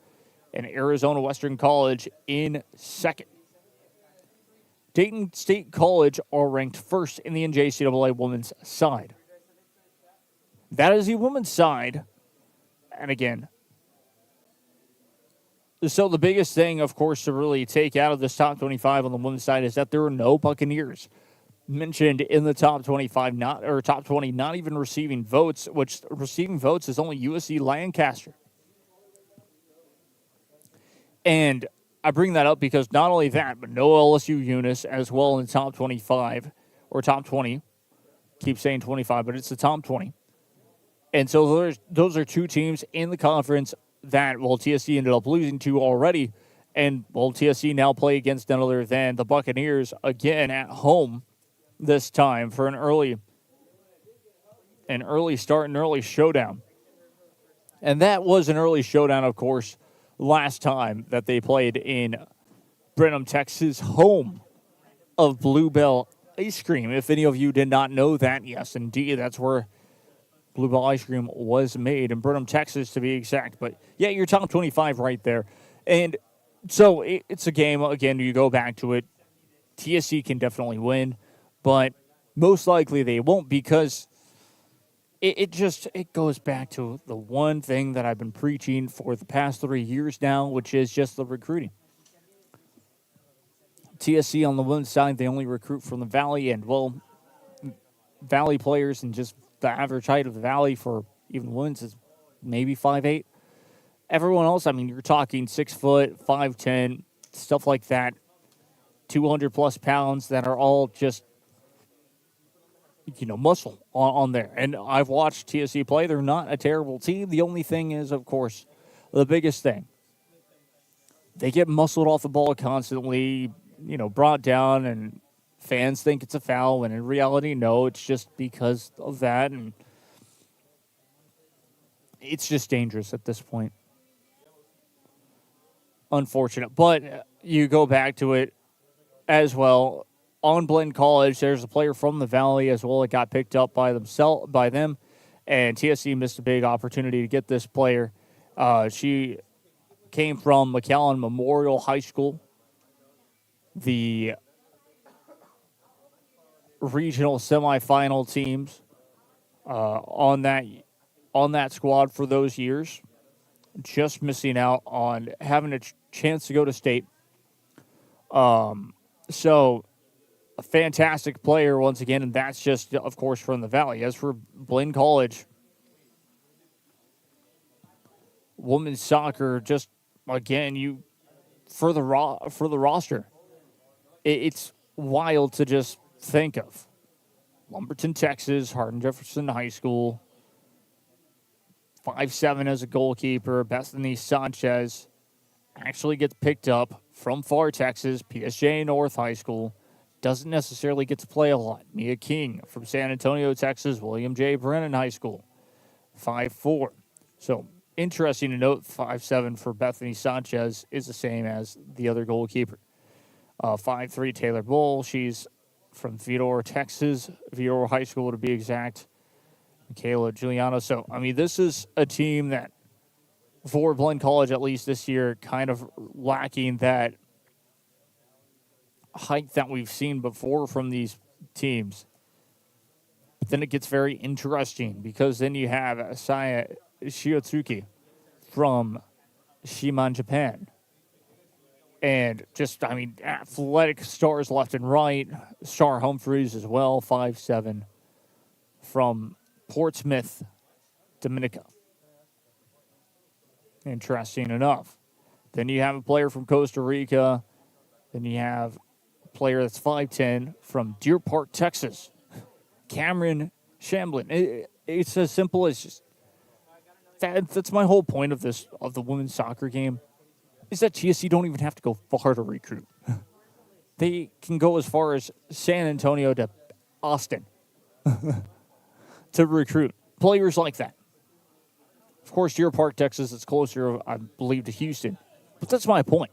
and Arizona Western College in 2nd. Dayton State College are ranked 1st in the NJCAA women's side. That is the women's side. And again, so the biggest thing, of course, to really take out of this top 25 on the women's side is that there are no Buccaneers mentioned in the top 25, top 20, not even receiving votes, which receiving votes is only USC Lancaster. And I bring that up because not only that, but no LSU Eunice as well in the top 25 or top 20. Keep saying 25, but it's the top 20. And so those are two teams in the conference that, well, TSC ended up losing to already. And, well, TSC now play against none other than the Buccaneers again at home this time for an early start, an early showdown. And that was an early showdown, of course, last time that they played in Brenham, Texas, home of Bluebell Ice Cream. If any of you did not know that, yes, indeed, that's where Bluebell Ice Cream was made in Brenham, Texas, to be exact. But, yeah, your top 25 right there. And so it's a game, again, you go back to it. TSC can definitely win, but most likely they won't because it goes back to the one thing that I've been preaching for the past 3 years now, which is just the recruiting. TSC on the women's side, they only recruit from the Valley, and, well, Valley players and just the average height of the Valley for even women's is maybe 5'8". Everyone else, I mean, you're talking 6 foot, 5'10", stuff like that, 200-plus pounds that are all just, muscle on there. And I've watched TSC play. They're not a terrible team. The only thing is, of course, the biggest thing, they get muscled off the ball constantly, brought down, and fans think it's a foul, when in reality, no, it's just because of that, and it's just dangerous at this point. Unfortunate. But you go back to it as well. On Blinn College, there's a player from the Valley as well that got picked up by them, and TSC missed a big opportunity to get this player. She came from McAllen Memorial High School, the regional semifinal teams on that squad for those years. Just missing out on having a chance to go to state. So a fantastic player once again, and that's just, of course, from the Valley. As for Blinn College, women's soccer, just again, for the roster, it's wild to just think of. Lumberton, Texas, Hardin-Jefferson High School, 5'7" as a goalkeeper. Bethany Sanchez actually gets picked up from Far Texas, PSJ North High School. Doesn't necessarily get to play a lot. Mia King from San Antonio, Texas, William J. Brennan High School, 5'4". So interesting to note, 5'7" for Bethany Sanchez is the same as the other goalkeeper. 5'3", Taylor Bull. She's from Theodore, Texas, Theodore High School to be exact. Michaela Giuliano. So, I mean, this is a team that, for Blinn College at least this year, kind of lacking that height that we've seen before from these teams. But then it gets very interesting because then you have Asaya Shiotsuki from Shiman, Japan. And just, I mean, athletic stars left and right. Star Humphreys as well, 5'7", from Portsmouth, Dominica. Interesting enough. Then you have a player from Costa Rica. Then you have a player that's 5'10" from Deer Park, Texas, Cameron Shamblin. It's as simple as just that's my whole point of the women's soccer game, is that TSC don't even have to go far to recruit. They can go as far as San Antonio to Austin to recruit players like that. Of course, Deer Park, Texas, is closer, I believe, to Houston. But that's my point.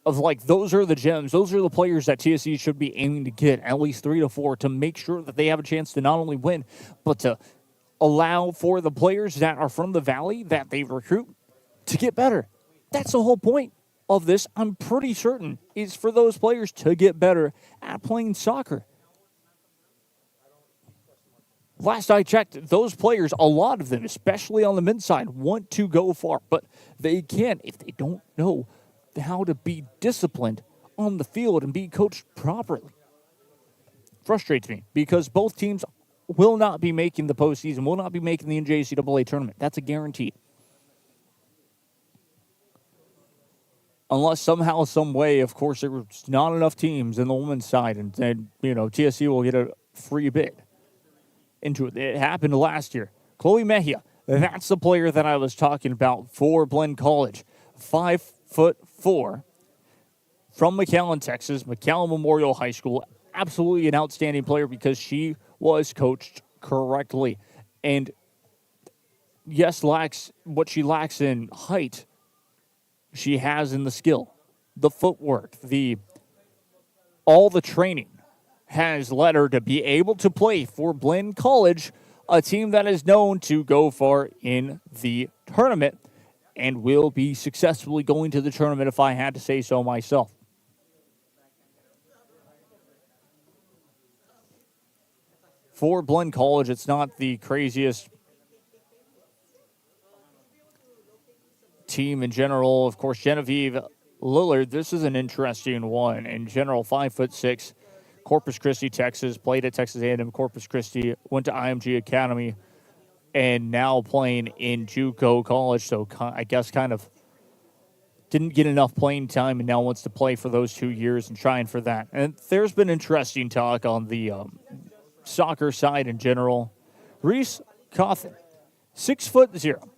of like, those are the gems. Those are the players that TSC should be aiming to get at least 3 to 4 to make sure that they have a chance to not only win, but to allow for the players that are from the Valley that they recruit to get better. That's the whole point of this, I'm pretty certain, is for those players to get better at playing soccer. Last I checked, those players, a lot of them, especially on the men's side, want to go far, but they can't if they don't know how to be disciplined on the field and be coached properly. Frustrates me because both teams will not be making the postseason, will not be making the NJCAA tournament. That's a guarantee. Unless somehow, some way, of course, there's not enough teams in the women's side, and TSC will get a free bid into it. It happened last year. Chloe Mejia, that's the player that I was talking about for Blinn College. 5'4", from McAllen, Texas, McAllen Memorial High School. Absolutely an outstanding player because she was coached correctly. And yes, what she lacks in height, she has in the skill, the footwork, all the training has led her to be able to play for Blinn College, a team that is known to go far in the tournament and will be successfully going to the tournament if I had to say so myself. For Blinn College, it's not the craziest team in general. Of course, Genevieve Lillard, this is an interesting one. In general, 5'6", Corpus Christi, Texas, played at Texas A&M Corpus Christi, went to IMG Academy, and now playing in JUCO college. So I guess kind of didn't get enough playing time and now wants to play for those 2 years and trying for that. And there's been interesting talk on the soccer side in general. Reese Cawthon, 6'0",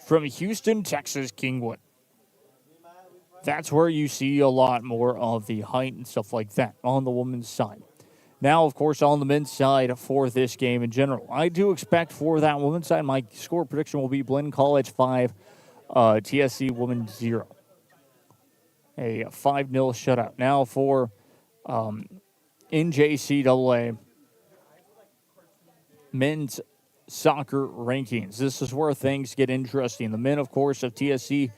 from Houston, Texas, Kingwood. That's where you see a lot more of the height and stuff like that on the women's side. Now, of course, on the men's side for this game in general, I do expect for that women's side, my score prediction will be Blinn College 5, TSC Women 0. A 5-0 shutout. Now for NJCAA men's soccer rankings. This is where things get interesting. The men, of course, of TSC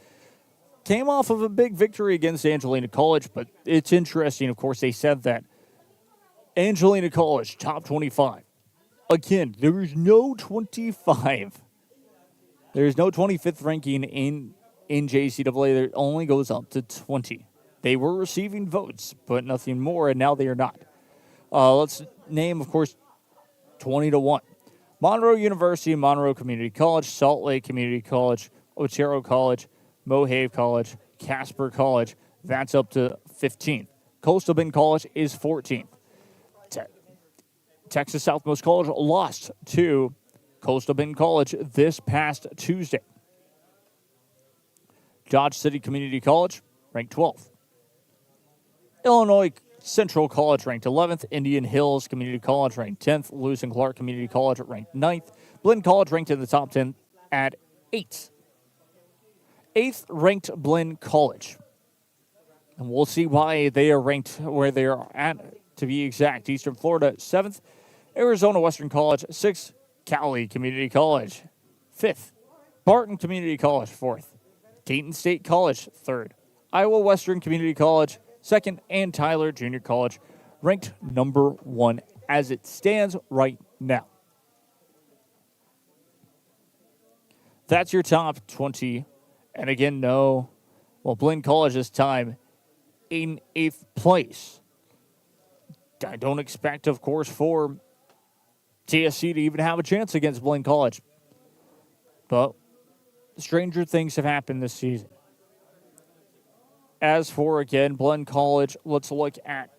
came off of a big victory against Angelina College, but it's interesting, of course, they said that Angelina College, top 25. Again, there is no 25. There's no 25th ranking in JCAA. It only goes up to 20. They were receiving votes, but nothing more, and now they are not. Let's name, of course, 20-1. Monroe University, Monroe Community College, Salt Lake Community College, Otero College, Mohave College, Casper College. That's up to 15th. Coastal Bend College is 14th. Texas Southmost College lost to Coastal Bend College this past Tuesday. Dodge City Community College, ranked 12th. Illinois Central College, ranked 11th. Indian Hills Community College, ranked 10th. Lewis and Clark Community College, ranked 9th. Blinn College, ranked in the top 10 at 8th. 8th ranked Blinn College. And we'll see why they are ranked where they are at, to be exact. Eastern Florida, 7th. Arizona Western College, 6th. Cali Community College, 5th. Barton Community College, 4th. Dayton State College, 3rd. Iowa Western Community College, 2nd. And Tyler Junior College, ranked number 1 as it stands right now. That's your top 20. And again, Blinn College this time in 8th place. I don't expect, of course, for TSC to even have a chance against Blinn College. But stranger things have happened this season. As for, again, Blinn College, let's look at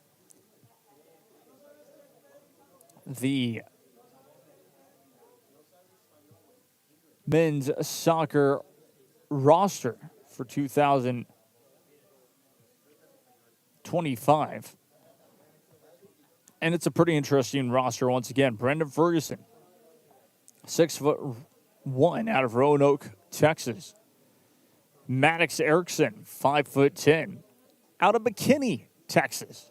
the men's soccer roster for 2025. And it's a pretty interesting roster once again. Brendan Ferguson, 6'1" out of Roanoke, Texas. Maddox Erickson, 5'10", out of McKinney, Texas.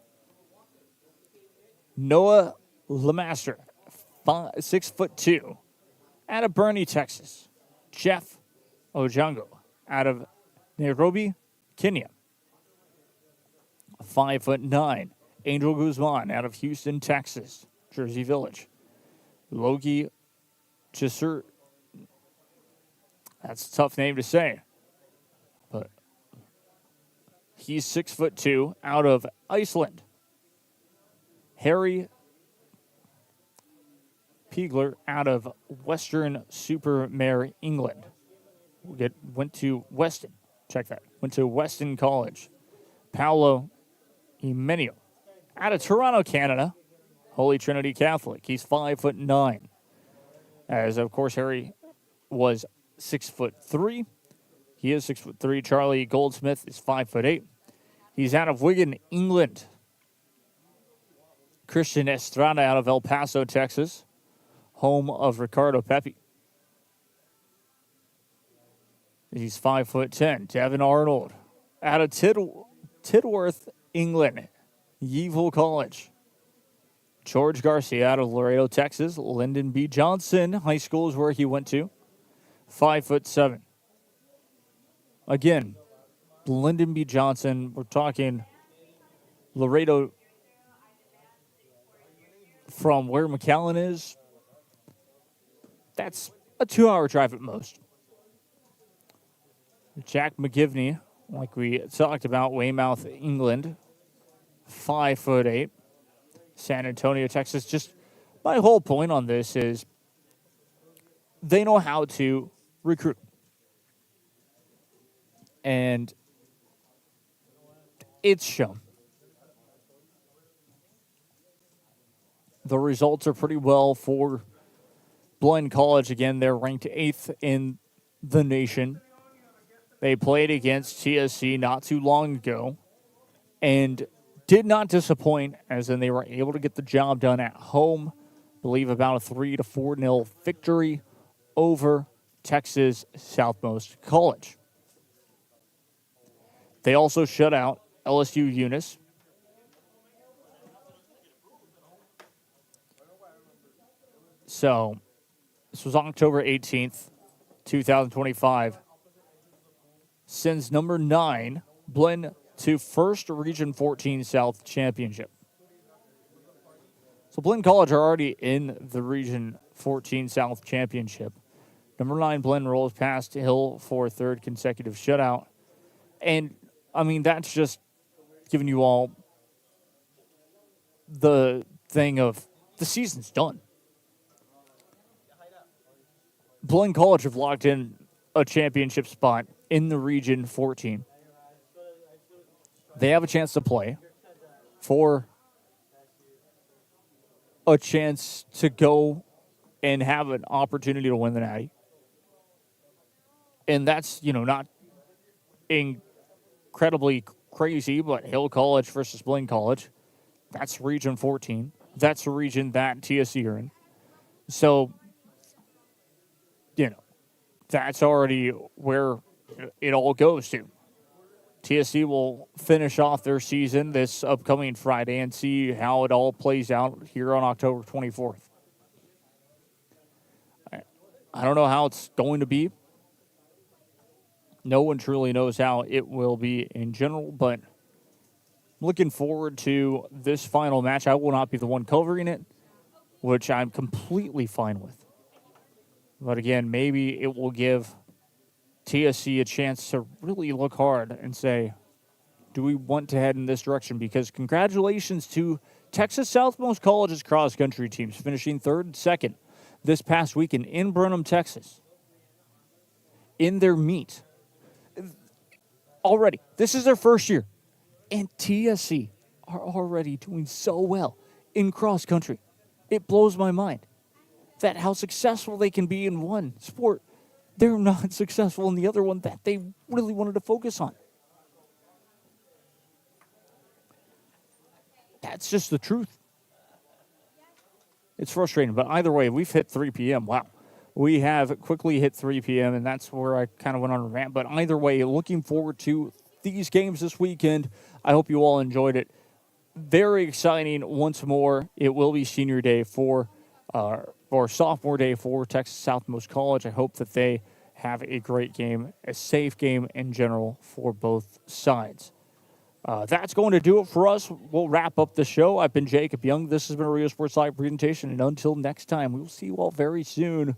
Noah Lemaster, 6'2", out of Bernie, Texas. Jeff Ojango, out of Nairobi, Kenya. 5'9", Angel Guzman, out of Houston, Texas, Jersey Village. Logie Chisur, that's a tough name to say, but he's 6'2", out of Iceland. Harry Piegler, out of Western Supermare, England. Went to Weston. Check that. Went to Weston College. Paolo Imenio, out of Toronto, Canada. Holy Trinity Catholic. He's 5'9". As, of course, Harry was 6'3". He is 6'3". Charlie Goldsmith is 5'8". He's out of Wigan, England. Christian Estrada, out of El Paso, Texas, home of Ricardo Pepi. He's 5'10". Devin Arnold, out of Tidworth, England, Yeovil College. George Garcia, out of Laredo, Texas. Lyndon B. Johnson High School is where he went to. 5'7". Again, Lyndon B. Johnson, we're talking Laredo from where McAllen is. That's a 2-hour drive at most. Jack McGivney, like we talked about, Weymouth, England, 5'8". San Antonio, Texas. Just my whole point on this is they know how to recruit. And it's shown. The results are pretty well for Blaine College. Again, they're ranked 8th in the nation. They played against TSC not too long ago and did not disappoint, as in they were able to get the job done at home. I believe about a 3-4-0 victory over Texas Southmost College. They also shut out LSU Eunice. So, this was October 18th, 2025. Sends number 9, Blaine, to first Region 14 South Championship. So Blaine College are already in the Region 14 South Championship. Number 9, Blaine rolls past Hill for third consecutive shutout. And, I mean, that's just giving you all the thing of the season's done. Blaine College have locked in a championship spot in the Region 14. They have a chance to play for a chance to go and have an opportunity to win the Natty. And that's, not incredibly crazy, but Hill College versus Blaine College, that's Region 14. That's the region that TSC are in. So, that's already where it all goes to. TSC will finish off their season this upcoming Friday and see how it all plays out here on October 24th. I don't know how it's going to be. No one truly knows how it will be in general, but looking forward to this final match. I will not be the one covering it, which I'm completely fine with. But again, maybe it will give TSC a chance to really look hard and say, do we want to head in this direction? Because congratulations to Texas Southmost College's cross-country teams, finishing 3rd and 2nd this past weekend in Burnham, Texas. In their meet. Already, this is their first year. And TSC are already doing so well in cross-country. It blows my mind that how successful they can be in one sport, they're not successful in the other one that they really wanted to focus on. That's just the truth. It's frustrating, but either way, we've hit 3 p.m. Wow. We have quickly hit 3 p.m., and that's where I kind of went on a rant. But either way, looking forward to these games this weekend. I hope you all enjoyed it. Very exciting once more. It will be senior day or sophomore day for Texas Southmost College. I hope that they have a great game, a safe game in general for both sides. That's going to do it for us. We'll wrap up the show. I've been Jacob Young. This has been a Rio Sports Live presentation, and until next time, we will see you all very soon.